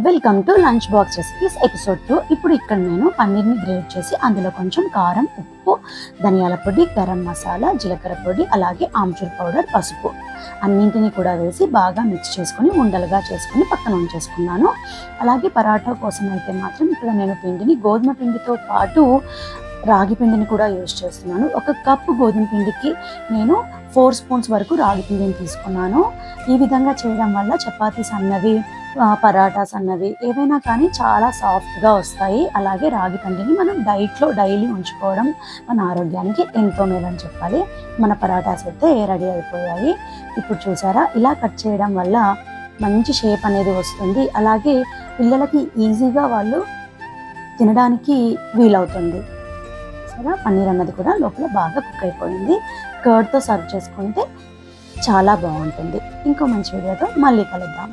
Welcome to lunch box recipes episode 2. ఇప్పుడు ఇక్కడ నేను పన్నీర్ని గ్రేట్ చేసి అందులో కొంచెం కారం, ఉప్పు, ధనియాల పొడి, గరం మసాలా, జీలకర్ర పొడి, అలాగే ఆమ్చూర్ పౌడర్, పసుపు అన్నింటినీ కూడా వేసి బాగా మిక్స్ చేసుకొని ఉండలుగా చేసుకొని పక్కన ఉంచేసుకున్నాను. అలాగే పరాటా కోసం అయితే మాత్రం ఇక్కడ నేను పిండిని గోధుమ పిండితో పాటు రాగి పిండిని కూడా యూజ్ చేస్తున్నాను. 1 కప్పు గోధుమ పిండికి నేను 4 స్పూన్స్ వరకు రాగి పిండిని తీసుకున్నాను. ఈ విధంగా చేయడం వల్ల చపాతీస్ అన్నవి, పరాటాస్ అన్నవి ఏవైనా కానీ చాలా సాఫ్ట్గా వస్తాయి. అలాగే రాగి పిండిని మనం డైట్లో డైలీ ఉంచుకోవడం మన ఆరోగ్యానికి ఎంతో మేలని చెప్పాలి. మన పరాటాస్ అయితే రెడీ అయిపోయాయి. ఇప్పుడు చూసారా, ఇలా కట్ చేయడం వల్ల మంచి షేప్ అనేది వస్తుంది. అలాగే పిల్లలకి ఈజీగా వాళ్ళు తినడానికి వీలవుతుంది. సరే, పన్నీర్ అన్నది కూడా లోపల బాగా కుక్ అయిపోయింది. కర్డ్తో సర్వ్ చేసుకుంటే చాలా బాగుంటుంది. ఇంకో మంచి వీడియోతో మళ్ళీ కలుద్దాం.